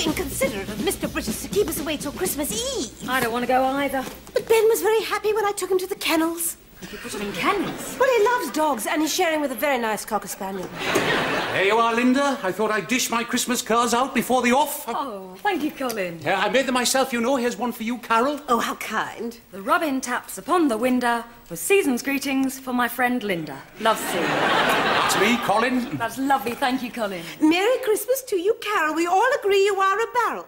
inconsiderate of Mr. Brittas to keep us away till Christmas Eve. I don't want to go either. But Ben was very happy when I took him to the kennels. You put him in kennels? Well, he loves dogs, and he's sharing with a very nice Cocker Spaniel. There you are, Linda. I thought I'd dish my Christmas cards out before the off. Oh, thank you, Colin. Yeah, I made them myself, you know. Here's one for you, Carol. Oh, how kind. The robin taps upon the window with season's greetings for my friend Linda. Love, Sue. That's me, Colin. That's lovely, thank you, Colin. Merry Christmas to you, Carol. We all agree you are a barrel.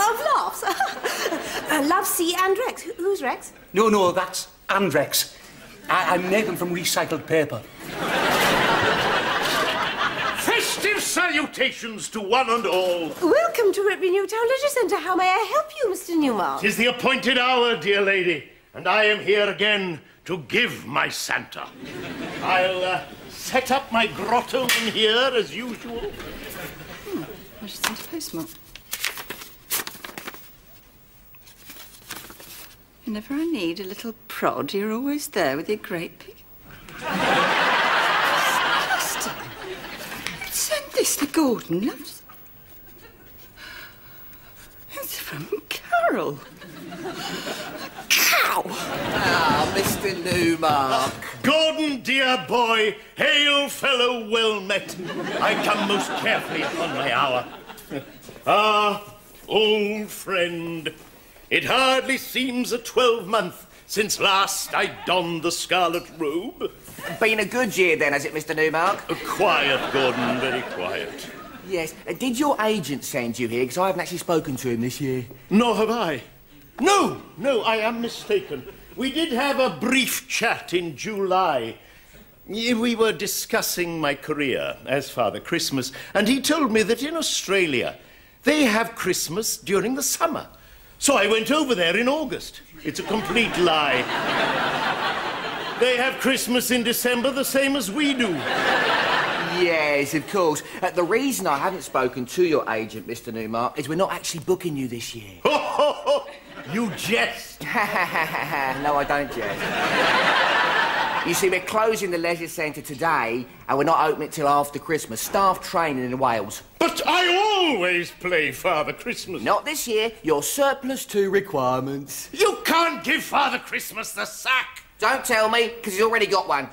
Of laughs. Love, C and Rex. Who's Rex? No, that's Andrex. I made them from recycled paper. Festive salutations to one and all. Welcome to Whitbury Newtown Leisure Centre. How may I help you, Mr. Newmark? 'Tis the appointed hour, dear lady, and I am here again to give my Santa. I'll set up my grotto in here as usual. I should send a postmark. Whenever I need a little prod, you're always there with your great big... Send this to Gordon, loves. It's from Carol. Cow! Ah, Mr. Newmark. Gordon, dear boy, hail fellow well met. I come most carefully upon my hour. Ah, old friend, it hardly seems a 12-month since last I donned the scarlet robe. Been a good year then, has it, Mr. Newmark? Quiet, Gordon, very quiet. Yes. Did your agent send you here? Because I haven't actually spoken to him this year. Nor have I. No, I am mistaken. We did have a brief chat in July. We were discussing my career as Father Christmas, and he told me that in Australia they have Christmas during the summer. So I went over there in August. It's a complete lie. They have Christmas in December the same as we do. Yes, of course. The reason I haven't spoken to your agent, Mr. Newmark, is we're not actually booking you this year. Ho, ho, ho! You jest. No, I don't jest. You see, we're closing the leisure centre today, and we're not opening till after Christmas. Staff training in Wales. But I always play Father Christmas. Not this year. You're surplus to requirements. You can't give Father Christmas the sack. Don't tell me, because he's already got one.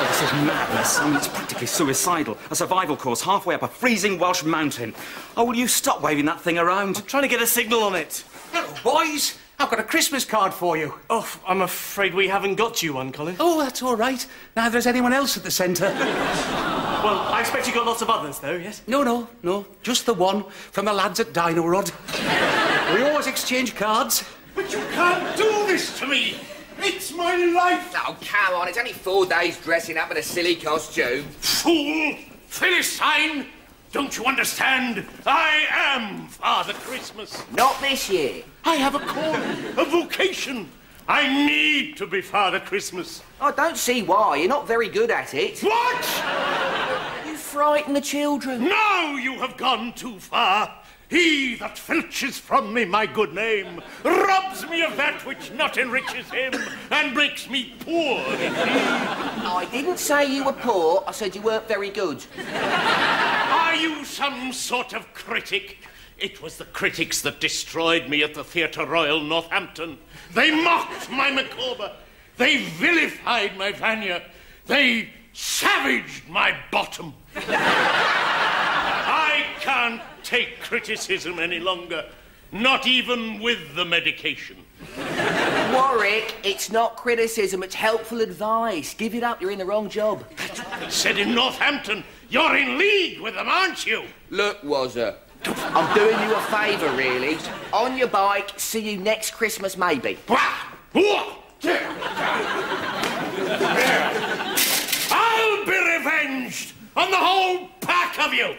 Oh, this is madness. I mean, it's practically suicidal. A survival course halfway up a freezing Welsh mountain. Oh, will you stop waving that thing around? I'm trying to get a signal on it. Hello, boys. I've got a Christmas card for you. Oh, I'm afraid we haven't got you one, Colin. Oh, that's all right. Neither has anyone else at the centre. Well, I expect you got lots of others, though, yes? No. Just the one from the lads at Dino Rod. We always exchange cards. But you can't do this to me. It's my life. Oh, come on. It's only 4 days dressing up in a silly costume. Fool! Philistine! Don't you understand? I am Father Christmas. Not this year. I have a calling, a vocation. I need to be Father Christmas. I don't see why. You're not very good at it. What? You frighten the children. Now you have gone too far. He that filches from me my good name robs me of that which not enriches him and makes me poor indeed. I didn't say you were poor. I said you weren't very good. Are you some sort of critic? It was the critics that destroyed me at the Theatre Royal, Northampton. They mocked my Micawber. They vilified my Vanya. They savaged my bottom. I can't take criticism any longer, not even with the medication. Warwick, it's not criticism, it's helpful advice. Give it up, you're in the wrong job. That's what they said in Northampton. You're in league with them, aren't you? Look, Wazza, I'm doing you a favour, really. On your bike, see you next Christmas, maybe. I'll be revenged on the whole pack of you.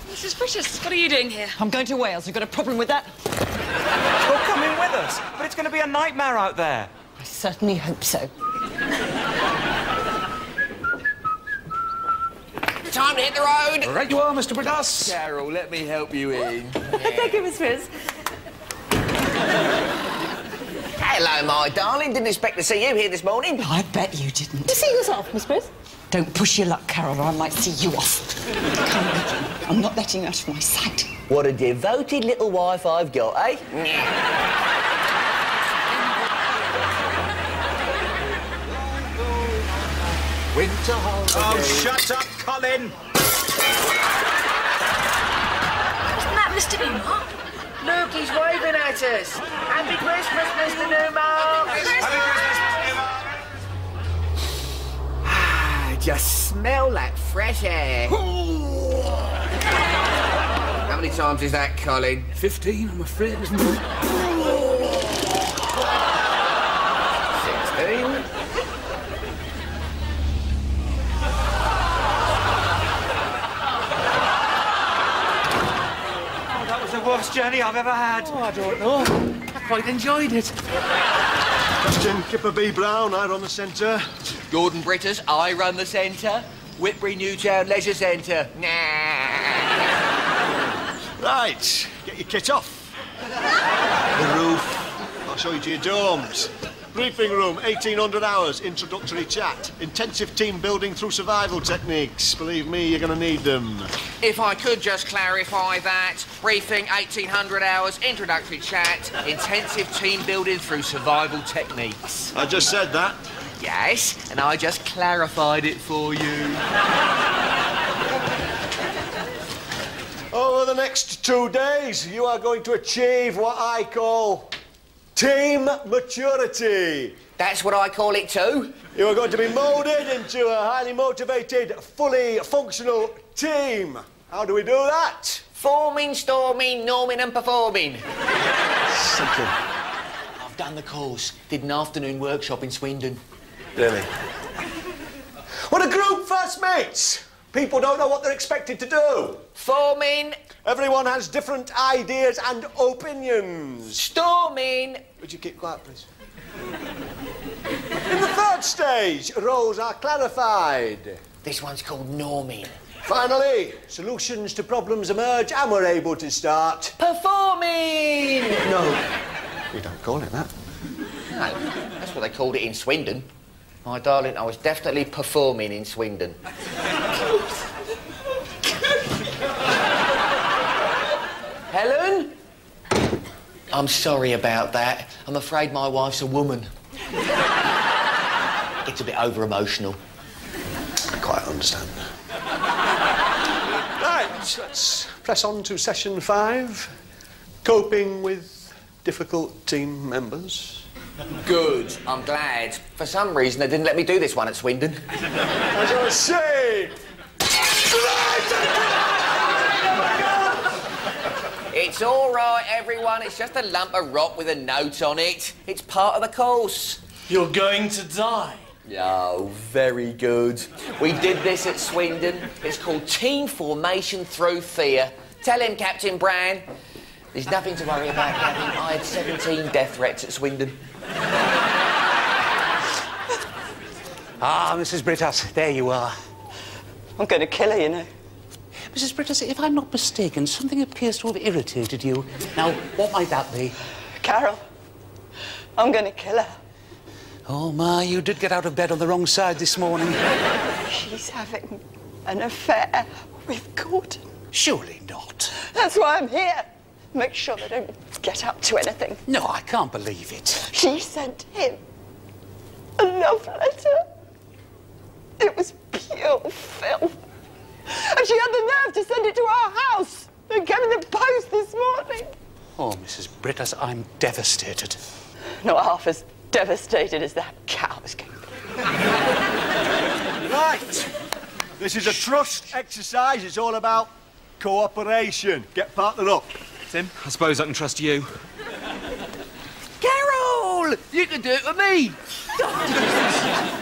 Mrs. Brittas, what are you doing here? I'm going to Wales. You've got a problem with that? You're coming with us, but it's going to be a nightmare out there. I certainly hope so. Time time to hit the road. Right you are, Mr. Brittas. Carol, let me help you in. Thank you, Miss Frizz. Hello, my darling. Didn't expect to see you here this morning. I bet you didn't. You see yourself, Miss Frizz? Don't push your luck, Carol, or I might see you off. Come with you. I'm not letting you out of my sight. What a devoted little wife I've got, eh? Winter holiday. Oh, shut up, Colin! Isn't that Mr. Newmark? Look, he's waving at us. Happy Christmas, Mr. Newmark. Just smell that fresh air. How many times is that, Colin? 15, I'm afraid, isn't it? 16. That was the worst journey I've ever had. Oh, I don't know. I quite enjoyed it. Question, Kipper B. Brown, I run the centre. Gordon Brittas, I run the centre. Whitbury Newtown Leisure Centre. Right, get your kit off. The roof. I'll show you to your dorms. Briefing room, 1800 hours, introductory chat. Intensive team building through survival techniques. Believe me, you're going to need them. If I could just clarify that. Briefing, 1800 hours, introductory chat, intensive team building through survival techniques. I just said that. Yes, and I just clarified it for you. Over the next 2 days, you are going to achieve what I call team maturity. That's what I call it too. You are going to be moulded into a highly motivated, fully functional team. How do we do that? Forming, storming, norming and performing. Simple. I've done the course. Did an afternoon workshop in Swindon. Really? When a group first meets, people don't know what they're expected to do. Forming. Everyone has different ideas and opinions. Storming. Would you keep quiet, please? In the third stage, roles are clarified. This one's called norming. Finally, solutions to problems emerge and we're able to start Performing. No, we don't call it that. No, that's what they called it in Swindon. My darling, I was definitely performing in Swindon. Helen? I'm sorry about that. I'm afraid my wife's a woman. It's a bit over-emotional. I quite understand. Right, let's press on to session 5. Coping with difficult team members. Good, I'm glad. For some reason, they didn't let me do this one at Swindon. As I was saying... It's all right, everyone. It's just a lump of rock with a note on it. It's part of the course. You're going to die. Oh, very good. We did this at Swindon. It's called Team Formation Through Fear. Tell him, Captain Brown. There's nothing to worry about, Gavin. I had 17 death threats at Swindon. Ah, Mrs. Brittas, there you are. I'm going to kill her, you know. Mrs. Brittas, if I'm not mistaken, something appears to have irritated you. Now, what might that be? Carol, I'm going to kill her. Oh, my, you did get out of bed on the wrong side this morning. She's having an affair with Gordon. Surely not. That's why I'm here. Make sure they don't get up to anything. No, I can't believe it. She sent him a love letter. It was pure filth. And she had the nerve to send it to our house. It came in the post this morning. Oh, Mrs. Brittas, I'm devastated. Not half as devastated as that cow's going to be. Right. This is a trust exercise. It's all about cooperation. Get partnered up. Tim, I suppose I can trust you. Carol! You can do it with me.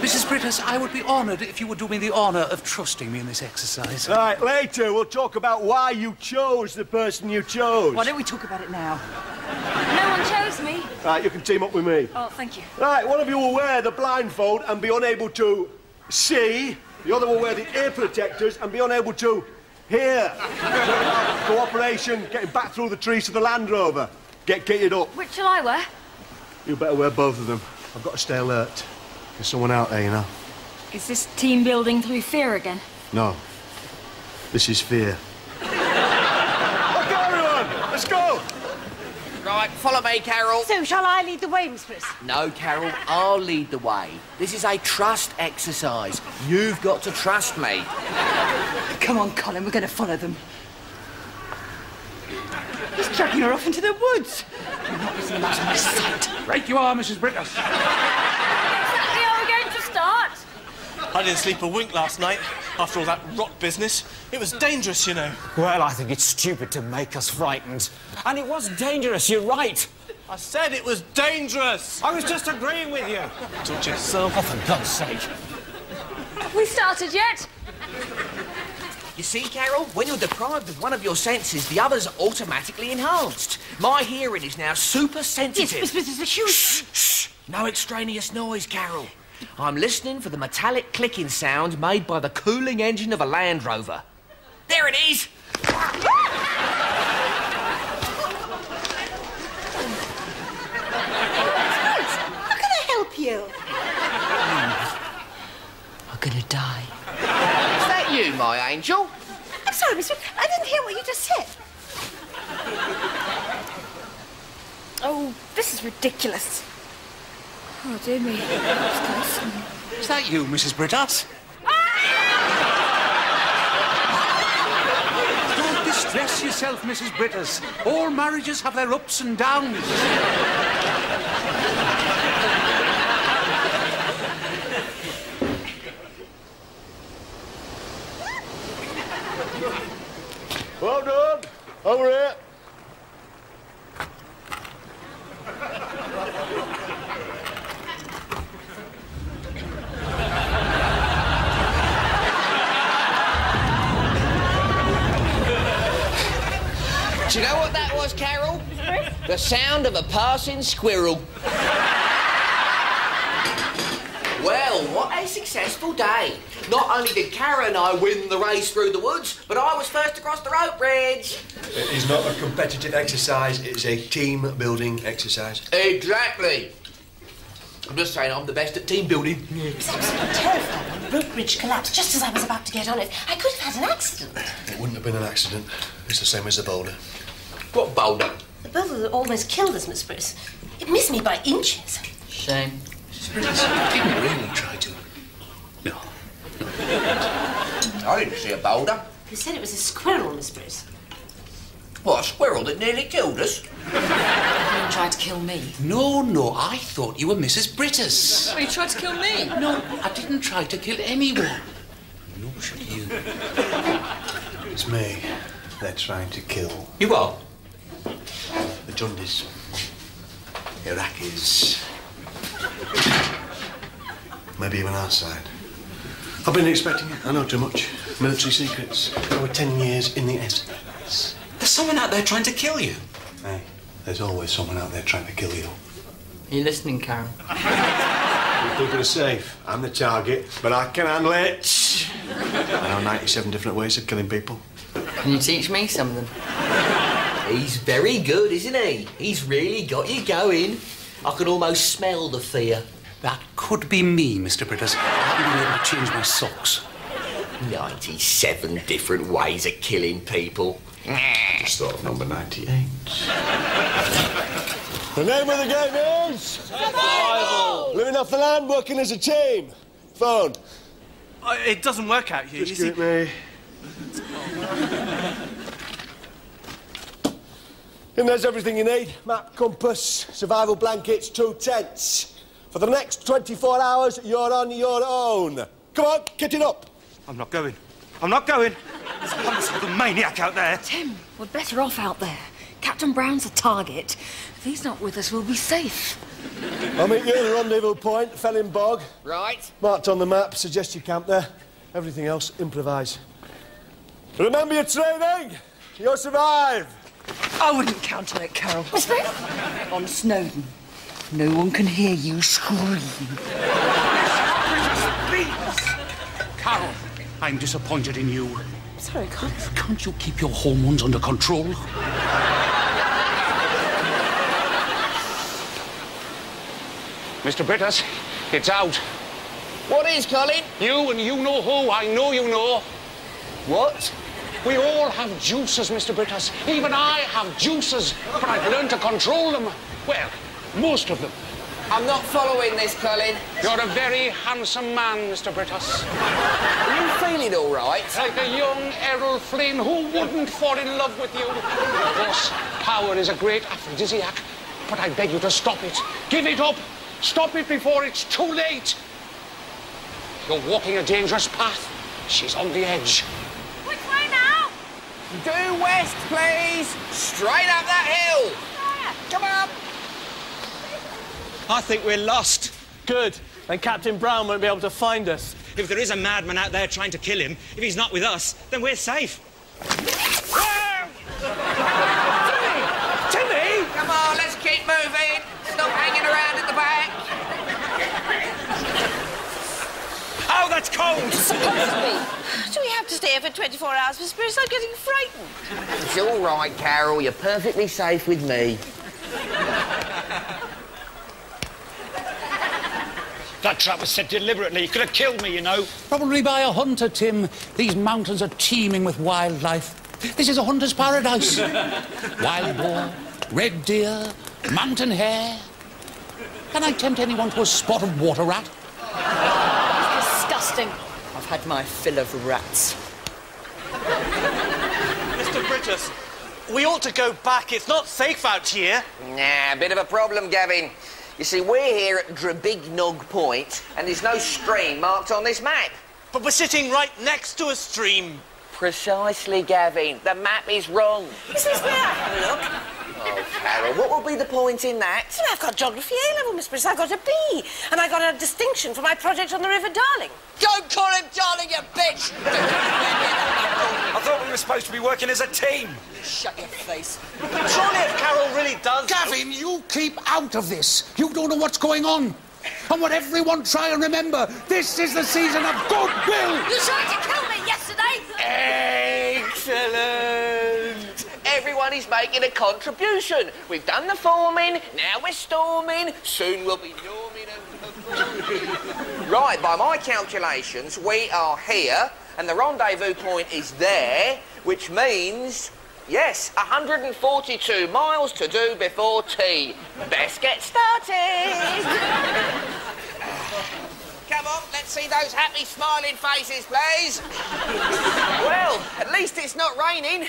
Mrs. Brittas, I would be honoured if you would do me the honour of trusting me in this exercise. Right, later we'll talk about why you chose the person you chose. Why don't we talk about it now? No one chose me. Right, you can team up with me. Oh, thank you. Right, one of you will wear the blindfold and be unable to see The other will wear the ear protectors and be unable to hear. Cooperation, getting back through the trees to the Land Rover. Get kitted up. Which shall I wear? You better wear both of them. I've got to stay alert. There's someone out there, you know. Is this team building through fear again? No. This is fear. Okay, everyone, let's go! Right, follow me, Carol. So, shall I lead the way, Miss Briss? No, Carol, I'll lead the way. This is a trust exercise. You've got to trust me. Come on, Colin, we're going to follow them. He's dragging her off into the woods. You're not losing them out of my sight. Right you are, Mrs. Brittas. Exactly, are we going to start? I didn't sleep a wink last night after all that rot business. It was dangerous, you know. Well, I think it's stupid to make us frightened. And it was dangerous, you're right. I said it was dangerous. I was just agreeing with you. Talk to yourself. Oh, for God's sake. Have we started yet? You see, Carol, when you're deprived of one of your senses, the other's automatically enhanced. My hearing is now super sensitive. Yes, Miss Briss, it's a huge... Shh! No extraneous noise, Carol. I'm listening for the metallic clicking sound made by the cooling engine of a Land Rover. There it is! How can I help you? I'm going to die. Is that you, my angel? I'm sorry, Miss Briss, I didn't hear what you just said. Oh, this is ridiculous. Oh, dear me. Is that you, Mrs. Brittas? Don't distress yourself, Mrs. Brittas. All marriages have their ups and downs. Well done. Over here. Do you know what that was, Carol? The sound of a passing squirrel. Well, what a successful day. Not only did Cara and I win the race through the woods, but I was first across the rope bridge. It is not a competitive exercise, it's a team-building exercise. Exactly. I'm just saying I'm the best at team building. It was absolutely terrifying when the rope bridge collapsed just as I was about to get on it. I could have had an accident. It wouldn't have been an accident. It's the same as the boulder. What boulder? The boulder that almost killed us, Miss Briss. It missed me by inches. Shame. Brittas, you didn't really try to. No. I didn't see a boulder. You said it was a squirrel, Miss Briss. What, a squirrel that nearly killed us? You tried to kill me. No, I thought you were Mrs. Brittas. Oh, you tried to kill me? No, I didn't try to kill anyone. Nor should you. It's me they're trying to kill. You what? The Jundis. Iraqis. Maybe even our side. I've been expecting it. I know too much. Military secrets. I was 10 years in the SS. There's someone out there trying to kill you. Hey, there's always someone out there trying to kill you. Are you listening, Carol? You think it's safe? I'm the target, but I can handle it. I know 97 different ways of killing people. Can you teach me some of them? He's very good, isn't he? He's really got you going. I can almost smell the fear. That could be me, Mr. Brittas. I haven't been able to change my socks. 97 different ways of killing people. Just thought of number 98. The name of the game is... Survival! Living off the land, working as a team. Phone. It doesn't work out here, Just you give it me. And there's everything you need. Map, compass, survival blankets, 2 tents. For the next 24 hours, you're on your own. Come on, get it up. I'm not going. I'm not going. There's a maniac out there. Tim, we're better off out there. Captain Brown's a target. If he's not with us, we'll be safe. I'll meet you at the rendezvous point, Felling Bog. Right. Marked on the map, suggest you camp there. Everything else, improvise. Remember your training. You'll survive. I wouldn't count on it, Carol. On Snowdon. No one can hear you scream. Carol, I'm disappointed in you. Sorry, Colin. Can't you keep your hormones under control? Mr. Brittas, it's out. What is, Colin? You and you know who, I know you know. What? We all have juices, Mr. Brittas. Even I have juices, but I've learned to control them. Well, most of them. I'm not following this, Colin. You're a very handsome man, Mr. Brittas. Are you feeling all right? Like a young Errol Flynn, who wouldn't fall in love with you? Of course, power is a great aphrodisiac, but I beg you to stop it. Give it up. Stop it before it's too late. You're walking a dangerous path. She's on the edge. Which way now? Due west, please. Straight up that hill. Come on. I think we're lost. Good. Then Captain Brown won't be able to find us. If there is a madman out there trying to kill him, if he's not with us, then we're safe. Timmy! Come on, let's keep moving. Stop hanging around at the back. Oh, that's cold! Supposed to be. Do we have to stay here for 24 hours, Miss Brittas? I'm getting frightened. It's all right, Carol. You're perfectly safe with me. That trap was set deliberately. He could have killed me, you know. Probably by a hunter, Tim. These mountains are teeming with wildlife. This is a hunter's paradise. Wild boar, red deer, mountain hare. Can I tempt anyone to a spot of water rat? Disgusting. I've had my fill of rats. Mr. Brittas, we ought to go back. It's not safe out here. Nah, bit of a problem, Gavin. You see, we're here at Drabignog Point, and there's no stream marked on this map. But we're sitting right next to a stream. Precisely, Gavin. The map is wrong. Is this where I have a look? Oh, Carol, what will be the point in that? Well, I've got geography A-level, Miss Brittas. I got a B. And I got a distinction for my project on the River Darling. Don't call him darling, you bitch! I thought we were supposed to be working as a team. Shut your face. Surely if Carol really does... Gavin, you keep out of this. You don't know what's going on. And what everyone try and remember, this is the season of goodwill. You tried to kill me yesterday. Excellent! Everyone is making a contribution. We've done the forming, now we're storming, soon we'll be norming and... Right, by my calculations, we are here, and the rendezvous point is there, which means... Yes, 142 miles to do before tea. Best get started. Come on, let's see those happy, smiling faces, please. Well, at least it's not raining.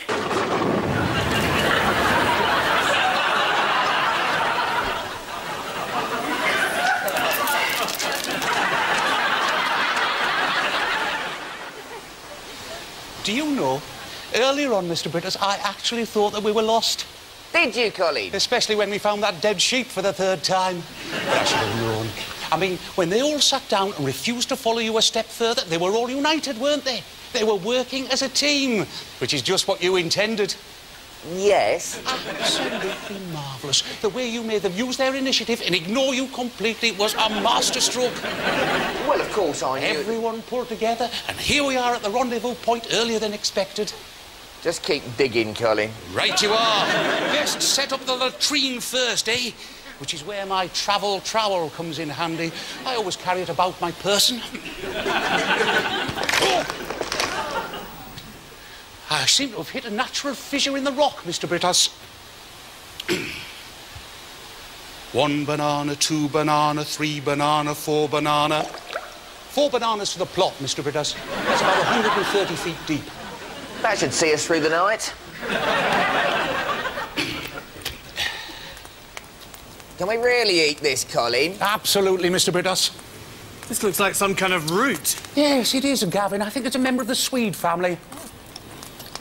Do you know, earlier on, Mr. Brittas, I actually thought that we were lost. Did you, Colin? Especially when we found that dead sheep for the third time. But I should have known. I mean, when they all sat down and refused to follow you a step further, they were all united, weren't they? They were working as a team, which is just what you intended. Yes. Absolutely marvellous. The way you made them use their initiative and ignore you completely was a masterstroke. Well, of course I knew. Everyone pulled together, and here we are at the rendezvous point earlier than expected. Just keep digging, Colin. Right you are. Best set up the latrine first, eh? Which is where my travel trowel comes in handy. I always carry it about my person. Oh! I seem to have hit a natural fissure in the rock, Mr. Brittas. 1 banana, 2 banana, 3 banana, 4 banana. 4 bananas to the plot, Mr. Brittas. That's about 130 feet deep. That should see us through the night. Can we really eat this, Colin? Absolutely, Mr. Brittas. This looks like some kind of root. Yes, it is, Gavin. I think it's a member of the Swede family.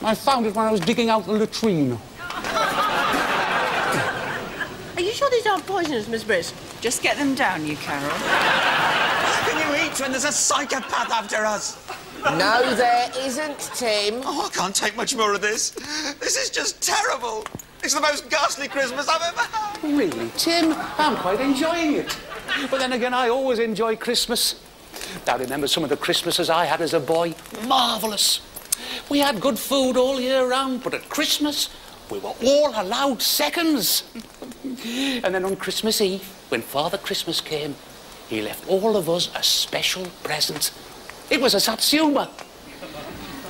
I found it when I was digging out the latrine. Are you sure these aren't poisonous, Miss Brittas? Just get them down, you Carol. How can you eat when there's a psychopath after us? No, there isn't, Tim. Oh, I can't take much more of this. This is just terrible. It's the most ghastly Christmas I've ever had. Really, Tim? I'm quite enjoying it. But then again, I always enjoy Christmas. I remember some of the Christmases I had as a boy. Marvellous. We had good food all year round, but at Christmas, we were all allowed seconds. And then on Christmas Eve, when Father Christmas came, he left all of us a special present. It was a Satsuma.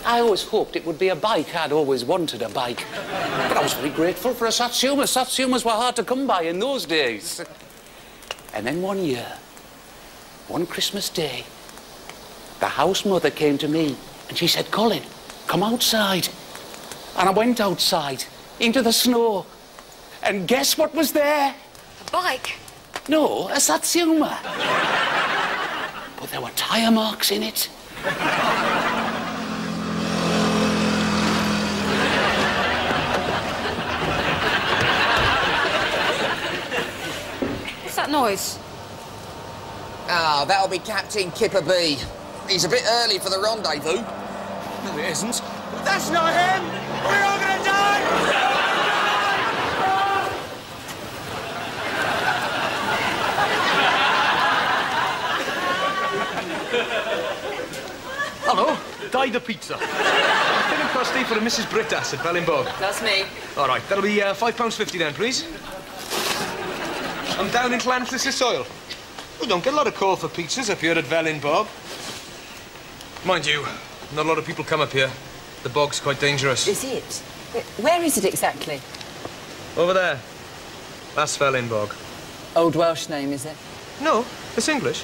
I always hoped it would be a bike. I'd always wanted a bike. But I was very grateful for a Satsuma. Satsumas were hard to come by in those days. And then one year, one Christmas day, the house mother came to me and she said, Colin, come outside. And I went outside into the snow. And guess what was there? A bike? No, a Satsuma. But there were tyre marks in it. What's that noise? Ah, that'll be Captain Kipper B. He's a bit early for the rendezvous. No, it isn't. That's not him! We're all gonna die! Hello, Died a pizza. Thin and crusty for a Mrs. Brittas at Bellinbog. That's me. All right, that'll be £5.50 then, please. I'm down in Llanthus soil. We don't get a lot of call for pizzas up here at Bellinbog. Mind you, not a lot of people come up here. The bog's quite dangerous. Is it? Where is it exactly? Over there. That's Bellinbog. Old Welsh name, is it? No, it's English.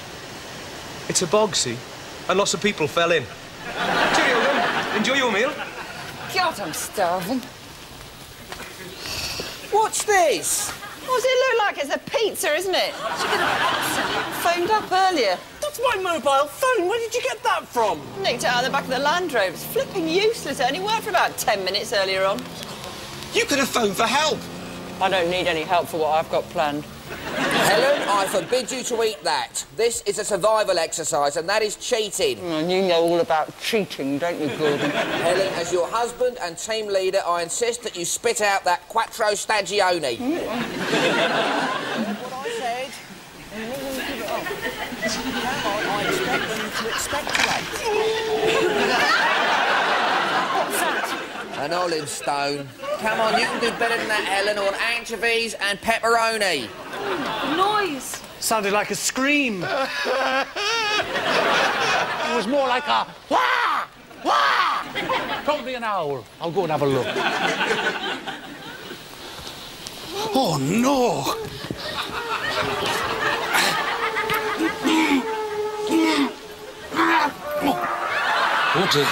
It's a bog, see? And lots of people fell in. Cheerio, then. Enjoy your meal. God, I'm starving. What's this? What does it look like? It's a pizza, isn't it? Phoned up earlier. That's my mobile phone. Where did you get that from? Nicked it out of the back of the Land Rover. It's flipping useless. It only worked for about 10 minutes earlier on. You could have phoned for help. I don't need any help for what I've got planned. Helen, I forbid you to eat that. This is a survival exercise, and that is cheating. And you know all about cheating, don't you, Gordon? Helen, as your husband and team leader, I insist that you spit out that quattro stagione. What I said. I expect you to expectorate. What's that? An olive stone. Come on, you can do better than that, Helen, or anchovies and pepperoni. Noise. Sounded like a scream. It was more like a wah! Wah! Probably an owl. I'll go and have a look. Oh, no! Oh, dear.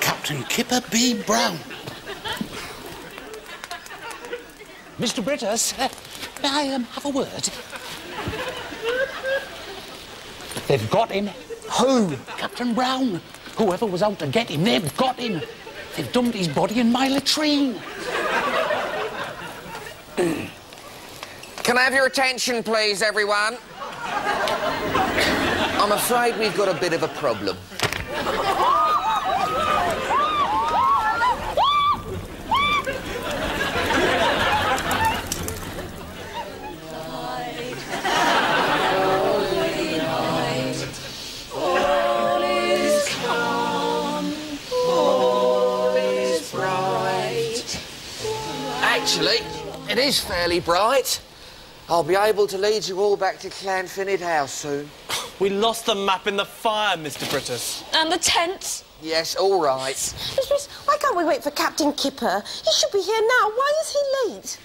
Captain Kipper B. Brown. Mr. Brittas, may I have a word? They've got him. Who? Captain Brown. Whoever was out to get him, they've got him. They've dumped his body in my latrine. Can I have your attention, please, everyone? I'm afraid we've got a bit of a problem. Actually, it is fairly bright. I'll be able to lead you all back to Llanfynid House soon. We lost the map in the fire, Mr. Brittas. And the tents. Yes, all right. Mistress, why can't we wait for Captain Kipper? He should be here now. Why is he late?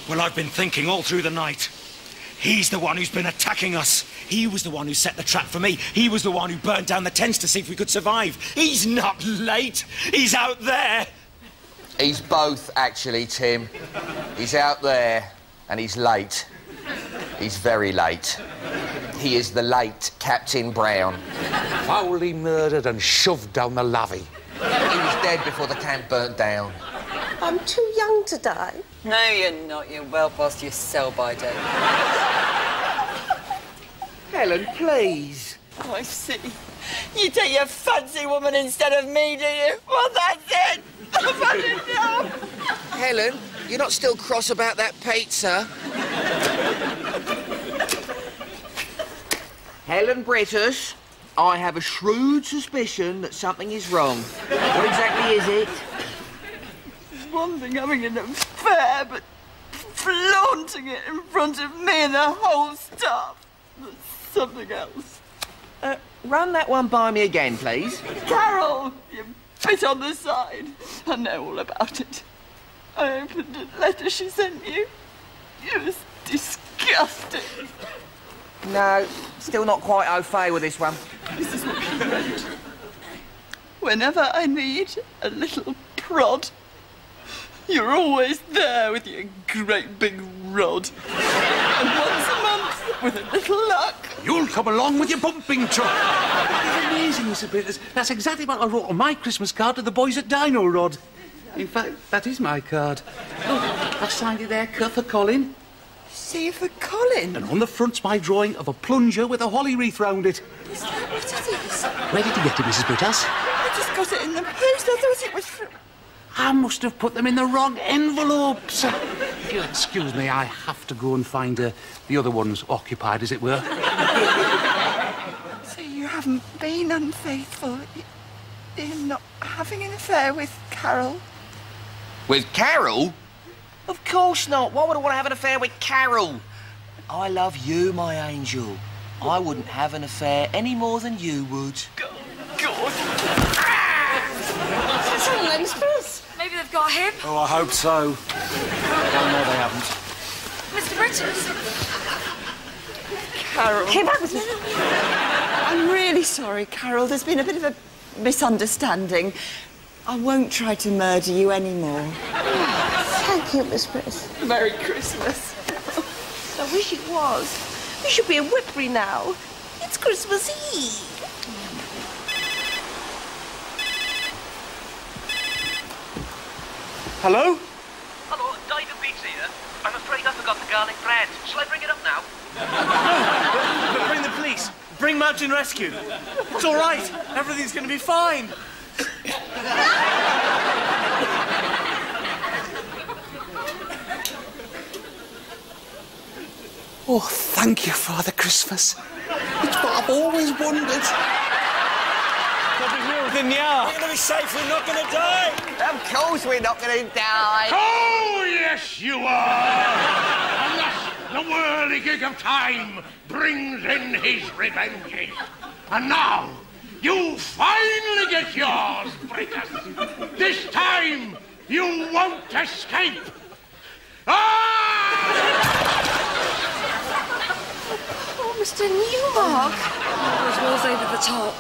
Well, I've been thinking all through the night. He's the one who's been attacking us. He was the one who set the trap for me. He was the one who burned down the tents to see if we could survive. He's not late. He's out there. He's both, actually, Tim. He's out there and he's late. He's very late. He is the late Captain Brown. Foully murdered and shoved down the lavvy. He was dead before the camp burnt down. I'm too young to die. No, you're not. You're well past your sell-by date. Helen, please. Oh, I see. You take your fancy woman instead of me, do you? Well, that's it. I've had enough. Helen, you're not still cross about that pizza? Helen Brittas, I have a shrewd suspicion that something is wrong. What exactly is it? It's one thing having an affair, but flaunting it in front of me and the whole staff. There's something else. Run that one by me again, please. Carol, you bit on the side. I know all about it. I opened a letter she sent you. It was disgusting. No, still not quite au fait with this one. This is what she wrote. Whenever I need a little prod, you're always there with your great big rod. And once a month, with a little luck, You'll come along with your bumping truck. It's amazing, Mr. Brittas. That's exactly what I wrote on my Christmas card to the boys at Dino Rod. In fact, that is my card. Look, I've signed it there, cut for Colin. see for Colin. And on the front's my drawing of a plunger with a holly wreath round it. Is that what it is? Where did you get it, Mrs. Brittas? I just got it in the post. I thought it was from... I must have put them in the wrong envelopes. If you'll excuse me, I have to go and find the other ones occupied, as it were. So you haven't been unfaithful? You're not having an affair with Carol? With Carol? Of course not. Why would I want to have an affair with Carol? I love you, my angel. I wouldn't have an affair any more than you would. God. Maybe they've got him. Oh, I hope so. Oh, no, they haven't. Mr. Brittas. Carol. Came back with me. I'm really sorry, Carol. There's been a bit of a misunderstanding. I won't try to murder you anymore. Thank you, Miss Brittas. Merry Christmas. I wish it was. We should be in Whitbury now. It's Christmas Eve. Hello? Hello, David Biggs here. I'm afraid I forgot the garlic bread. Shall I bring it up now? No, bring the police. Bring Mountain Rescue. It's all right. Everything's going to be fine. Oh, thank you, Father Christmas. It's what I've always wondered. They'll be here within the hour. We're going to be safe. We're not going to die. Of course we're not going to die. Oh, yes, you are. And thus the whirligig of time brings in his revenges. And now you finally get yours, Brittas. This time you won't escape. Oh, Mr. Newmark. Those walls over the top.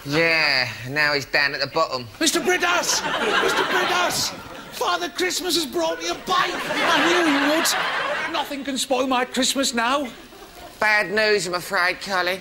Yeah, now he's down at the bottom. Mr. Brittas! Mr. Brittas! Father Christmas has brought me a bike. I knew he would. Nothing can spoil my Christmas now. Bad news, I'm afraid, Colin.